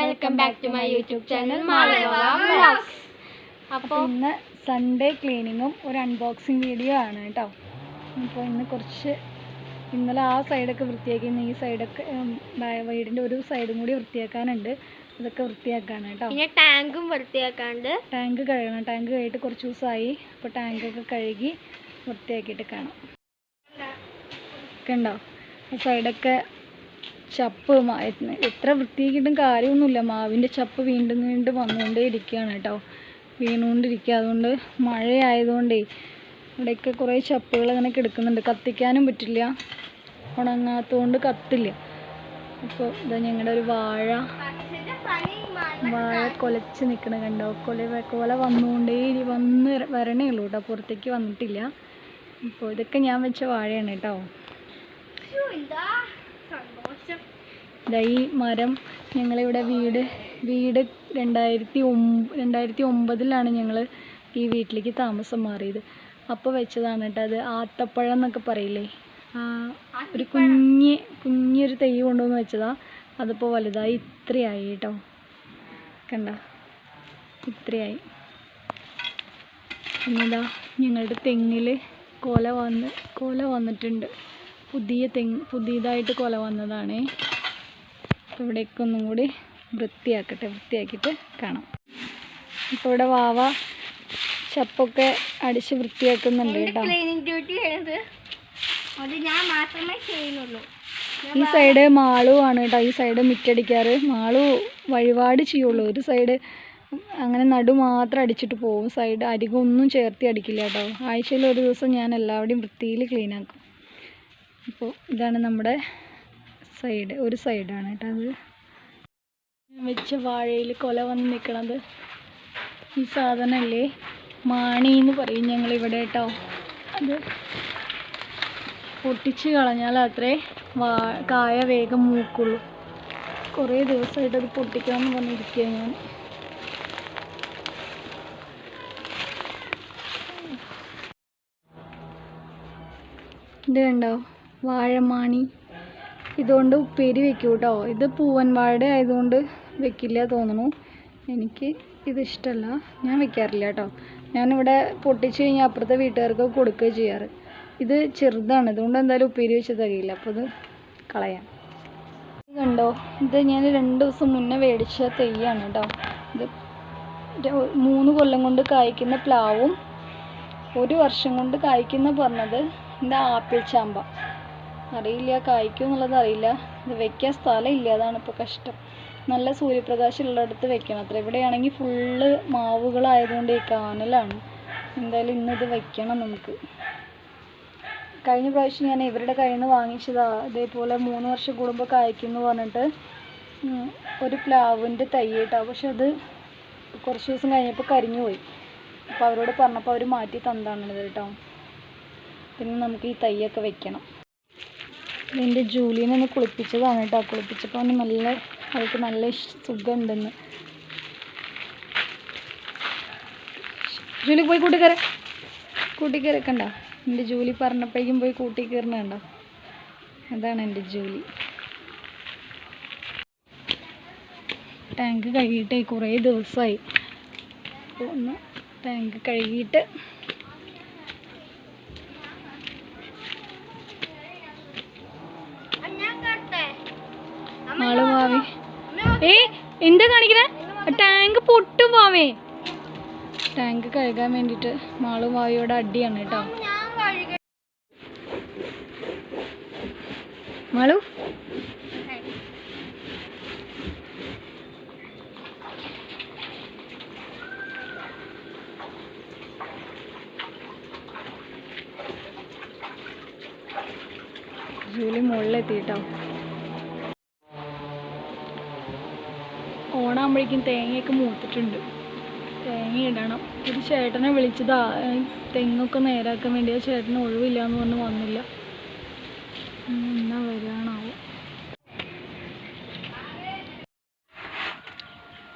Welcome back to my YouTube channel Malava vlogs. അപ്പോൾ ഇന്ന് Sunday ക്ലീനിങ്ങും ഒരു അൺബോക്സിങ് വീഡിയോ ആണ് കേട്ടോ. അപ്പോൾ ഇന്ന് കുറച്ച് ഇന്നലെ ആ സൈഡൊക്കെ വൃത്തിയാക്കി, ഈ സൈഡൊക്കെ വീടിൻ്റെ ഒരു സൈഡും കൂടി വൃത്തിയാക്കാനുണ്ട്. അതൊക്കെ വൃത്തിയാക്കാണ് കേട്ടോ. പിന്നെ ടാങ്കും വൃത്തിയാക്കാണ്ട്. ടാങ്ക് കഴുകണം. ടാങ്ക് കഴുകിയിട്ട് കുറച്ച് ദിവസമായി. അപ്പോൾ ടാങ്കൊക്കെ കഴുകി വൃത്തിയാക്കിയിട്ട് കാണാം. കണ്ടോ ആ സൈഡൊക്കെ ചപ്പ് എത്ര വൃത്തിയാക്കിയിട്ടും കാര്യമൊന്നുമില്ല. മാവിൻ്റെ ചപ്പ് വീണ്ടും വീണ്ടും വന്നുകൊണ്ടേ ഇരിക്കുകയാണ് കേട്ടോ, വീണുകൊണ്ടിരിക്കുക. അതുകൊണ്ട് മഴയായതുകൊണ്ടേ ഇവിടെയൊക്കെ കുറേ ചപ്പുകൾ അങ്ങനെ കിടക്കുന്നുണ്ട്. കത്തിക്കാനും പറ്റില്ല, ഉണങ്ങാത്തതുകൊണ്ട് കത്തില്ല. അപ്പോൾ ഇതാ ഞങ്ങളുടെ ഒരു വാഴ കൊലച്ച് നിൽക്കണം കണ്ടോ. കൊല വന്നുകൊണ്ടേ വരണേ ഉള്ളൂ കേട്ടോ, പുറത്തേക്ക് വന്നിട്ടില്ല. അപ്പോൾ ഇതൊക്കെ ഞാൻ വെച്ച വാഴയാണ് കേട്ടോ. ഈ മരം ഞങ്ങളിവിടെ വീട് 2009 ഞങ്ങൾ ഈ വീട്ടിലേക്ക് താമസം മാറിയത്. അപ്പോൾ വെച്ചതാണ് കേട്ടോ. അത് ആത്തപ്പഴം എന്നൊക്കെ പറയില്ലേ, ഒരു കുഞ്ഞൊരു തൈ കൊണ്ടുവന്ന് വെച്ചതാണ്. അതിപ്പോൾ വലുതായി ഇത്രയായി കേട്ടോ. കണ്ട ഇത്രയായി. പിന്നെന്താ ഞങ്ങളുടെ തെങ്ങിൽ കൊല വന്നിട്ടുണ്ട്. പുതിയതായിട്ട് കൊല വന്നതാണേ. ഇവിടേക്ക് ഒന്നും കൂടി വൃത്തിയാക്കിയിട്ട് കാണാം. ഇപ്പോൾ ഇവിടെ വാവ ചപ്പൊക്കെ അടിച്ച് വൃത്തിയാക്കുന്നുണ്ട് കേട്ടോ. ഈ സൈഡ് മാളു ആണ് കേട്ടോ. ഈ സൈഡ് മിറ്റടിക്കാറ് മാളു വഴിപാട് ചെയ്യുള്ളൂ. ഒരു സൈഡ് അങ്ങനെ നടു മാത്രം അടിച്ചിട്ട് പോകും. സൈഡ് അരികൊന്നും ചേർത്തി അടിക്കില്ല കേട്ടോ. ആഴ്ചയിൽ ഒരു ദിവസം ഞാൻ എല്ലാവരുടെയും വൃത്തിയിൽ ക്ലീനാക്കും. അപ്പോൾ ഇതാണ് നമ്മുടെ ഒരു സൈഡാണ് കേട്ടോ. അത് വെച്ച വാഴയിൽ കൊല വന്ന് നിൽക്കണത് ഈ സാധനമല്ലേ, മാണി എന്ന് പറയും ഞങ്ങളിവിടെ കേട്ടോ. അത് പൊട്ടിച്ച് കളഞ്ഞാൽ അത്രേ കായ വേഗം മൂക്കുള്ളൂ. കുറേ ദിവസമായിട്ട് അത് പൊട്ടിക്കാമെന്ന് പറഞ്ഞിരിക്കുക ഞാൻ. ഇത് കണ്ടോ വാഴമാണി. ഇതുകൊണ്ട് ഉപ്പേരി വെക്കും കേട്ടോ. ഇത് പൂവൻ വാഴ ആയതുകൊണ്ട് വെക്കില്ല തോന്നുന്നു. എനിക്ക് ഇതിഷ്ടമല്ല, ഞാൻ വെക്കാറില്ല കേട്ടോ. ഞാനിവിടെ പൊട്ടിച്ച് കഴിഞ്ഞാൽ അപ്പുറത്തെ വീട്ടുകാർക്ക് കൊടുക്കുകയും ചെയ്യാറ്. ഇത് ചെറുതാണ്, ഇതുകൊണ്ട് എന്തായാലും ഉപ്പേരി വെച്ച് തികയില്ല. അപ്പോൾ ഇത് കളയാം. ഇത് കണ്ടോ, ഇത് ഞാൻ 2 ദിവസം മുന്നേ മേടിച്ച തെയ്യാണ് കേട്ടോ. ഇത് 3 കൊല്ലം കൊണ്ട് കായ്ക്കുന്ന പ്ലാവും 1 വർഷം കൊണ്ട് കായ്ക്കുന്ന പറഞ്ഞത് എൻ്റെ ആപ്പിൾ ചാമ്പ. അറിയില്ല കായ്ക്കും എന്നുള്ളത് അറിയില്ല. ഇത് വെക്കാൻ സ്ഥലമില്ല, അതാണ് ഇപ്പോൾ കഷ്ടം. നല്ല സൂര്യപ്രകാശം ഉള്ളിടത്ത് വെക്കണം അത്ര. ഇവിടെയാണെങ്കിൽ ഫുള്ള് മാവുകളായതുകൊണ്ട് കാനലാണ്. എന്തായാലും ഇന്നിത് വെക്കണം നമുക്ക്. കഴിഞ്ഞ പ്രാവശ്യം ഞാൻ ഇവരുടെ കയ്യിൽ നിന്ന് വാങ്ങിച്ചതാണ്. ഇതേപോലെ 3 വർഷം കൂടുമ്പോൾ കായ്ക്കുമെന്ന് പറഞ്ഞിട്ട് ഒരു പ്ലാവിൻ്റെ തൈ കേട്ടോ. പക്ഷെ അത് കുറച്ച് ദിവസം കഴിഞ്ഞപ്പോൾ കരിഞ്ഞു പോയി. അപ്പോൾ അവരോട് പറഞ്ഞപ്പോൾ അവർ മാറ്റി തന്നാണിത് കേട്ടോ. പിന്നെ നമുക്ക് ഈ തൈയൊക്കെ വെക്കണം. എൻ്റെ ജൂലിനെ ഒന്ന് കുളിപ്പിച്ചതാണ് കേട്ടോ. കുളിപ്പിച്ചപ്പോൾ അവൾക്ക് നല്ല സുഖമുണ്ടെന്ന്. ജൂലി പോയി കൂട്ടിക്കയറി കണ്ടോ. എൻ്റെ ജൂലി പറഞ്ഞപ്പോഴേക്കും പോയി കൂട്ടിക്കയറുന്നുണ്ടോ. അതാണ് എൻ്റെ ജൂലി. ടാങ്ക് കഴുകിയിട്ട് കുറേ ദിവസമായി. അപ്പോൾ ഒന്ന് ടാങ്ക് കഴുകിയിട്ട് മാളു മാവി എന്താ കാണിക്കണേ. ടാങ്ക് പൊട്ടും മാവേ. ടാങ്ക് കഴുകാൻ വേണ്ടിയിട്ട് മാളു മാവിയോടെ അടിയാണ് കേട്ടോ. മാളു ജൂലി മുകളിലെത്തി കേട്ടോ. ഓണാകുമ്പോഴേക്കും തേങ്ങയൊക്കെ മൂത്തിട്ടുണ്ട്. തേങ്ങ ഇടണം. ഒരു ചേട്ടനെ വിളിച്ചതാ തെങ്ങൊക്കെ നേരാക്കാൻ വേണ്ടി. ആ ചേട്ടന് ഒഴിവില്ല എന്ന് പറഞ്ഞ് വന്നില്ല. എന്നാ വരാനാവും.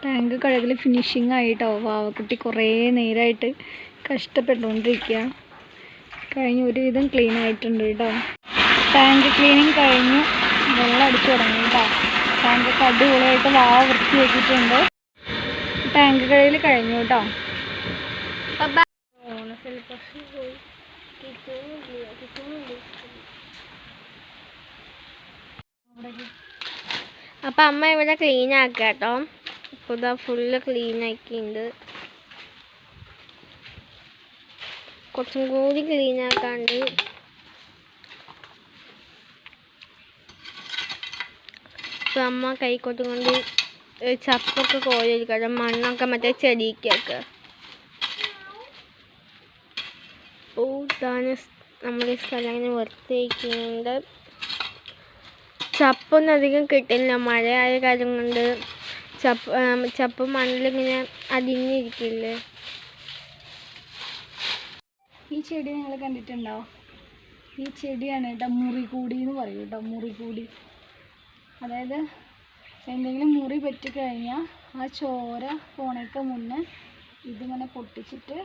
ടാങ്ക് കഴുകൽ ഫിനിഷിങ് ആയിട്ടോ. വാവക്കുട്ടി കുറേ നേരമായിട്ട് കഷ്ടപ്പെട്ടുകൊണ്ടിരിക്കുക. കഴിഞ്ഞ് ഒരുവിധം ക്ലീൻ ആയിട്ടുണ്ട് കേട്ടോ. ടാങ്ക് ക്ലീനിങ് കഴിഞ്ഞ് വെള്ളം അടിച്ചു തുടങ്ങി കേട്ടോ. ടാങ്കൊക്കെ അടിപൊളിയായിട്ട് വൃത്തിയാക്കിയിട്ടുണ്ട്. ടാങ്ക് കഴുകൽ കഴിഞ്ഞു കേട്ടോ. അപ്പം അമ്മ ഇവിടെ ക്ലീൻ ആക്കുക കേട്ടോ. ഇപ്പോൾ ഇതാ ഫുള്ള് ക്ലീൻ ആക്കിയിട്ടുണ്ട്. കുറച്ചും കൂടി ക്ലീൻ ആക്കാണ്ട്. ഇപ്പം അമ്മ കൈക്കോട്ടും കൊണ്ട് ചപ്പൊക്കെ കോരിയിരിക്കുക, മണ്ണൊക്കെ മറ്റേ ചെടിക്കൊക്കെ. ഇതാണ് നമ്മുടെ സ്ഥലം ഇങ്ങനെ വൃത്തിയാക്കുന്നുണ്ട്. ചപ്പൊന്നും അധികം കിട്ടില്ല, മഴയായ കാര്യം കൊണ്ട്. ചപ്പ് മണ്ണിലിങ്ങനെ അടിഞ്ഞിരിക്കില്ലേ. ഈ ചെടി നിങ്ങൾ കണ്ടിട്ടുണ്ടോ? ഈ ചെടിയാണ് കേട്ടോ മുറികൂടി എന്ന് പറയും കേട്ടോ. മുറികൂടി അതായത് എന്തെങ്കിലും മുറി പറ്റിക്കഴിഞ്ഞാൽ ആ ചോര പോണേക്ക് മുന്നേ ഇതിങ്ങനെ പൊട്ടിച്ചിട്ട്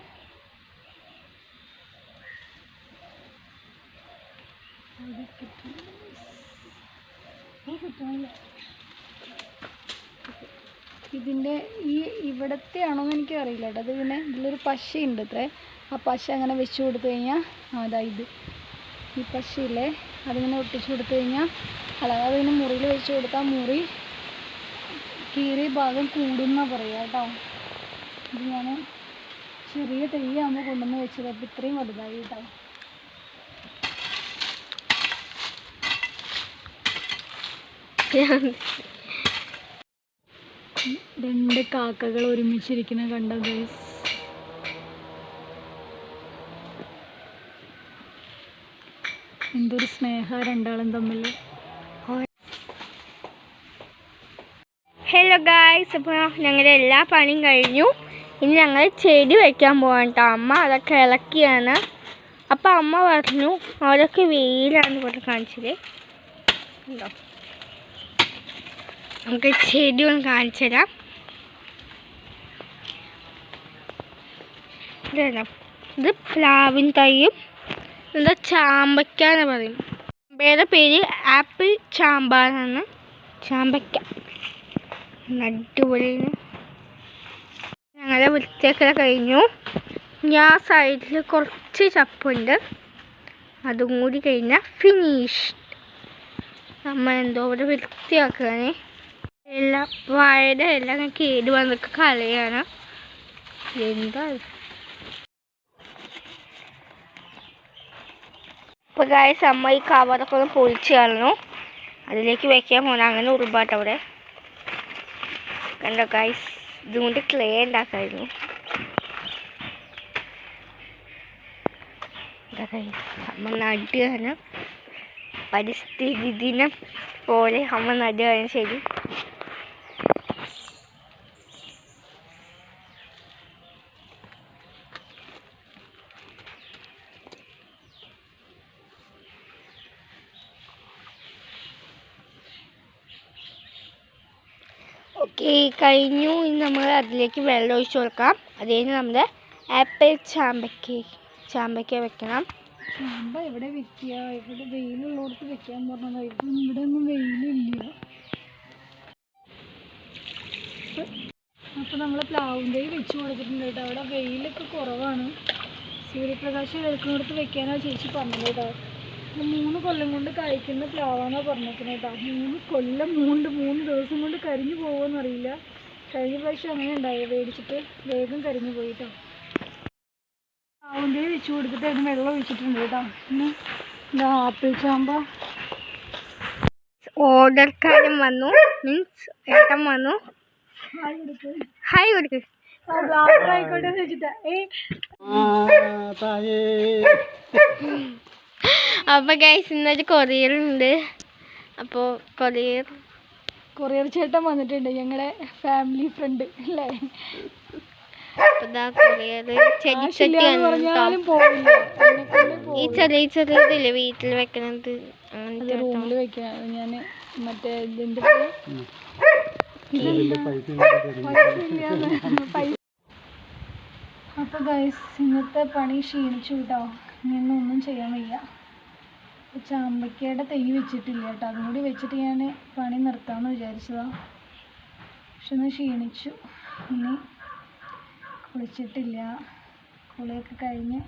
ഇതിൻ്റെ ഇവിടത്തെ ആണോന്ന് എനിക്ക് അറിയില്ല കേട്ടോ. അത് പിന്നെ ഇതിലൊരു പശയുണ്ട് അത്രേ. ആ പശ അങ്ങനെ വെച്ച് കൊടുത്തു കഴിഞ്ഞാൽ അതായത് ഈ പശയില്ലേ അതിങ്ങനെ ഒട്ടിച്ചു കൊടുത്തു കഴിഞ്ഞാൽ അല്ലാതെ അതിന് മുറിയിൽ വെച്ച് കൊടുത്താൽ മുറി കീറിയ ഭാഗം കൂടുന്ന പറയുക കേട്ടോ. ഇത് ഞാൻ ചെറിയ തൈയാകുമ്പോൾ കൊണ്ടുവന്ന് വെച്ചത്. അപ്പോൾ ഇത്രയും വലുതായി കേട്ടോ. രണ്ട് കാക്കകൾ ഒരുമിച്ചിരിക്കുന്ന കണ്ടോ ഗൈസ്? എന്തൊരു സ്നേഹ രണ്ടാളും തമ്മിൽ. ഹലോ ഗായ്സ്, അപ്പോൾ ഞങ്ങളുടെ എല്ലാ പണിയും കഴിഞ്ഞു. ഇനി ഞങ്ങൾ ചെടി വയ്ക്കാൻ പോകാൻ കേട്ടോ. അമ്മ അതൊക്കെ ഇളക്കിയാണ്. അപ്പം അമ്മ പറഞ്ഞു അതൊക്കെ വെയിലാണെന്ന് കൊണ്ട് കാണിച്ചത്. ഉണ്ടോ, നമുക്ക് ചെടി ഒന്ന് കാണിച്ചു തരാം. ഇത് പ്ലാവിൻ തൈയും എന്താ ചാമ്പയ്ക്ക എന്ന് പറയും. ചാമ്പയുടെ പേര് ആപ്പിൾ ചാമ്പ എന്നാണ്. ചാമ്പയ്ക്ക അടിപൊളിയാണ്. ഞങ്ങളുടെ വൃത്തിയൊക്കെ കഴിഞ്ഞു. ഞാൻ സൈഡിൽ കുറച്ച് ചപ്പുണ്ട്, അതും കൂടി കഴിഞ്ഞാൽ ഫിനിഷ്. നമ്മൾ എന്തോ ഇവിടെ വൃത്തിയാക്കുകയാണ്. എല്ലാം വാഴയുടെ എല്ലാം കേട് വന്നൊക്കെ കളയാണ്. എന്താ ഇപ്പോൾ ഗായ്സ് അമ്മ ഈ കവറൊക്കെ ഒന്ന് പൊളിച്ച് കളഞ്ഞു. അതിലേക്ക് വെക്കാൻ പോകുന്നത് അങ്ങനെ ഉറുമ്പാട്ട അവിടെ കണ്ടോ ഗായ്സ്. ഇതുകൊണ്ട് ക്ലേ ഉണ്ടാക്കായിരുന്നു. അമ്മ നടുകയാണ്. പരിസ്ഥിതി ദിനം പോലെ അമ്മ നടുകയാണ്. ശരി, ഓക്കെ കഴിഞ്ഞു. ഇനി നമ്മൾ അതിലേക്ക് വെള്ളം ഒഴിച്ച് കൊടുക്കാം. അത് കഴിഞ്ഞ് നമ്മുടെ ആപ്പിൾ ചാമ്പയ്ക്ക വെക്കണം. ചാമ്പ എവിടെ വെക്കുക? ഇവിടെ വെയിലുള്ളടത്ത് വെക്കാൻ പറഞ്ഞതായിരുന്നു. ഇവിടെ ഒന്നും വെയിലില്ല. അപ്പോൾ നമ്മൾ പ്ലാവും തൈ വെച്ച് കൊടുത്തിട്ടുണ്ട് കേട്ടോ. അവിടെ വെയിലൊക്കെ കുറവാണ്. സൂര്യപ്രകാശം എടുക്കുന്നിടത്ത് വെക്കാനാണ് ചേച്ചി പറഞ്ഞത് കേട്ടോ. 3 കൊല്ലം കൊണ്ട് കഴിക്കുന്ന പ്ലാവാണെന്നാണ് പറഞ്ഞേക്കുന്നത് കേട്ടോ. 3 കൊല്ലം 3 ദിവസം കൊണ്ട് കരിഞ്ഞു പോകുമെന്നറിയില്ല. കഴിഞ്ഞ പ്രാവശ്യം അങ്ങനെ ഉണ്ടായത്, മേടിച്ചിട്ട് വേഗം കരിഞ്ഞു പോയി കേട്ടോ. പ്ലാവും തൈ വെച്ച് കൊടുത്തിട്ട് അതിന് വെള്ളം ഒഴിച്ചിട്ടുണ്ട് കേട്ടോ. പിന്നെ എന്താ ആപ്പിൾ ചാമ്പ ഓർഡർക്കാരും വന്നു, മീൻസ് ഏട്ടൻ വന്നു. ഹായ് കൊടുക്ക്. ആയിക്കോട്ടെ വെച്ചിട്ടാ. അപ്പോൾ ഗൈസ് ഇന്നൊരു കൊറിയറുണ്ട്. അപ്പോൾ കൊറിയർ ചേട്ടൻ വന്നിട്ടുണ്ട്, ഞങ്ങളുടെ ഫാമിലി ഫ്രണ്ട് അല്ലേ. ഈ ചെറിയതില്ലേ വീട്ടിൽ വെക്കണത്, അങ്ങനത്തെ റൂമിൽ വെക്കാൻ. ഞാൻ മറ്റേ ഇതിൻ്റെ അപ്പോൾ ഗൈസ് ഇന്നത്തെ പണി ക്ഷീണിച്ചു കേട്ടോ. ഇനിയൊന്നും ചെയ്യാൻ വയ്യ. ചാമ്പക്കയുടെ തൈ വെച്ചിട്ടില്ല കേട്ടോ. അതും കൂടി വെച്ചിട്ട് ഞാൻ പണി നിർത്താമെന്ന് വിചാരിച്ചതാണ്. പക്ഷെ ഒന്ന് ക്ഷീണിച്ചു. ഇനി കുളിച്ചിട്ടില്ല. കുളിയൊക്കെ കഴിഞ്ഞ്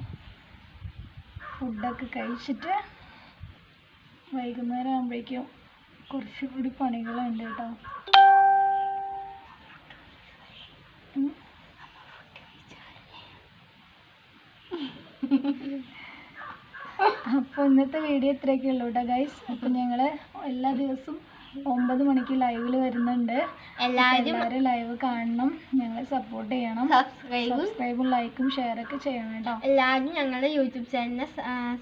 ഫുഡൊക്കെ കഴിച്ചിട്ട് വൈകുന്നേരം ആകുമ്പോഴേക്കും കുറച്ചുകൂടി പണികളുണ്ട് കേട്ടോ. അപ്പോൾ ഇന്നത്തെ വീഡിയോ ഇത്രയൊക്കെ ഉള്ളൂ കേട്ടോ ഗൈസ്. അപ്പം ഞങ്ങൾ എല്ലാ ദിവസവും 9 മണിക്ക് ലൈവിൽ വരുന്നുണ്ട്. എല്ലാവരും ലൈവ് കാണണം, ഞങ്ങളെ സപ്പോർട്ട് ചെയ്യണം. സബ്സ്ക്രൈബും ലൈക്കും ഷെയറൊക്കെ ചെയ്യണം കേട്ടോ. എല്ലാവരും ഞങ്ങളുടെ യൂട്യൂബ് ചാനലിനെ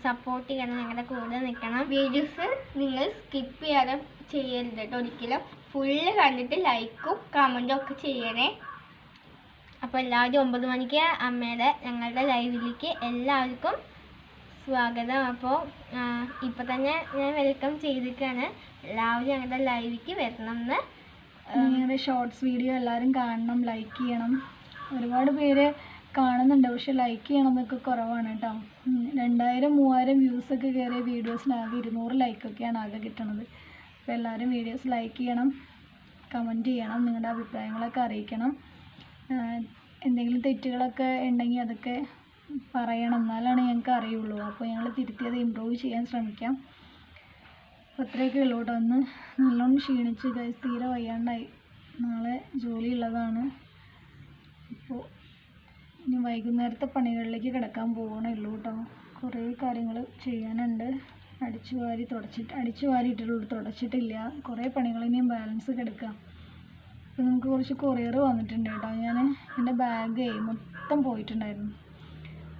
സപ്പോർട്ട് ചെയ്യണം, ഞങ്ങളുടെ കൂടെ നിൽക്കണം. വീഡിയോസ് നിങ്ങൾ സ്കിപ്പ് ചെയ്യാതെ ചെയ്യരുത് കേട്ടോ ഒരിക്കലും. ഫുള്ള് കണ്ടിട്ട് ലൈക്കും കമൻറ്റും ഒക്കെ ചെയ്യണേ. അപ്പോൾ എല്ലാവരും 9 മണിക്ക് ഞങ്ങളുടെ ലൈവിലേക്ക് എല്ലാവർക്കും സ്വാഗതം. അപ്പോൾ ഇപ്പം തന്നെ ഞാൻ വെൽക്കം ചെയ്തിരിക്കുകയാണ്. എല്ലാവരും ഞങ്ങളുടെ ലൈവിലേക്ക് വരണം എന്ന്. നിങ്ങളുടെ ഷോർട്സ് വീഡിയോ എല്ലാവരും കാണണം, ലൈക്ക് ചെയ്യണം. ഒരുപാട് പേര് കാണുന്നുണ്ട്, പക്ഷെ ലൈക്ക് ചെയ്യണമെന്നൊക്കെ കുറവാണ് കേട്ടോ. 2000-3000 വ്യൂസൊക്കെ കയറിയ വീഡിയോസിനാകെ 200 ലൈക്കൊക്കെയാണ് ആകെ കിട്ടണത്. അപ്പോൾ എല്ലാവരും വീഡിയോസ് ലൈക്ക് ചെയ്യണം, കമൻറ്റ് ചെയ്യണം, നിങ്ങളുടെ അഭിപ്രായങ്ങളൊക്കെ അറിയിക്കണം. എന്തെങ്കിലും തെറ്റുകളൊക്കെ ഉണ്ടെങ്കിൽ അതൊക്കെ പറയണം, എന്നാലാണ് ഞങ്ങൾക്ക് അറിയുള്ളൂ. അപ്പോൾ ഞങ്ങൾ തിരുത്തിയത് ഇമ്പ്രൂവ് ചെയ്യാൻ ശ്രമിക്കാം. അപ്പോൾ അത്രയൊക്കെ ഉള്ളൂ കേട്ടോ. ഒന്ന് നല്ലോണം ക്ഷീണിച്ച് ഗൈസ്, തീരെ വയ്യാണ്ടായി. നാളെ ജോലി ഉള്ളതാണ്. അപ്പോൾ ഇനി വൈകുന്നേരത്തെ പണികളിലേക്ക് കിടക്കാൻ പോകണേ ഉള്ളൂ കേട്ടോ. കുറേ കാര്യങ്ങൾ ചെയ്യാനുണ്ട്. അടിച്ചു വാരിയിട്ടുള്ളൂ, തുടച്ചിട്ടില്ല. കുറേ പണികൾ ഇനിയും ബാലൻസ് കിടക്കാം. അപ്പോൾ നമുക്ക് കുറച്ച് കൊറിയർ വന്നിട്ടുണ്ട് കേട്ടോ. എൻ്റെ ബാഗ് മൊത്തം പോയിട്ടുണ്ടായിരുന്നു.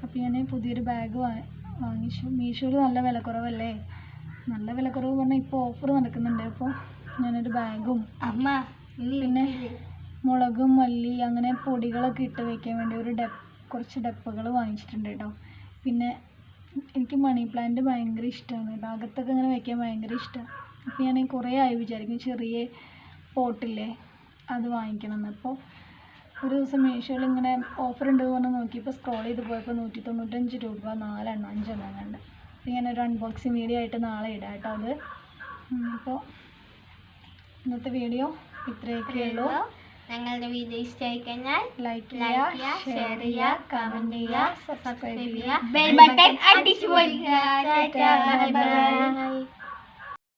അപ്പോൾ ഞാൻ പുതിയൊരു ബാഗ് വാങ്ങിച്ചു. മീഷോയിൽ നല്ല വിലക്കുറവല്ലേ, നല്ല വിലക്കുറവ് പറഞ്ഞാൽ ഇപ്പോൾ ഓഫർ നടക്കുന്നുണ്ട്. അപ്പോൾ ഞാനൊരു ബാഗും പിന്നെ മുളകും മല്ലി അങ്ങനെ പൊടികളൊക്കെ ഇട്ട് വയ്ക്കാൻ വേണ്ടി കുറച്ച് ഡപ്പകൾ വാങ്ങിച്ചിട്ടുണ്ട് കേട്ടോ. പിന്നെ എനിക്ക് മണി പ്ലാന്റ് ഭയങ്കര ഇഷ്ടമാണ് കേട്ടോ. അകത്തൊക്കെ ഇങ്ങനെ വയ്ക്കാൻ ഭയങ്കര ഇഷ്ടമാണ്. അപ്പോൾ ഞാൻ കുറേ ആയി വിചാരിക്കും ചെറിയ പോട്ടില്ലേ അത് വാങ്ങിക്കണമെന്ന്. അപ്പോൾ ഒരു ദിവസം മീഷോയിൽ ഇങ്ങനെ ഓഫർ ഉണ്ട് പറഞ്ഞ് നോക്കിയപ്പോൾ സ്ക്രോൾ ചെയ്ത് പോയപ്പോൾ 195 രൂപ 4 എണ്ണം 5 എണ്ണം കണ്ട്. അപ്പോൾ ഞാനൊരു അൺബോക്സിങ് വീഡിയോ ആയിട്ട് നാളെ ഇടാം കേട്ടോ അത്. അപ്പോൾ ഇന്നത്തെ വീഡിയോ ഇത്രയൊക്കെ ഉള്ളൂ. ഞങ്ങളുടെ വീഡിയോ ഇഷ്ടമായി കഴിഞ്ഞാൽ ലൈക്ക് ചെയ്യുക, ഷെയർ ചെയ്യുക, കമൻറ്റ് ചെയ്യുക, സബ്സ്ക്രൈബ് ചെയ്യുക, ബെൽ ബട്ടൺ അടിച്ചു പോയി.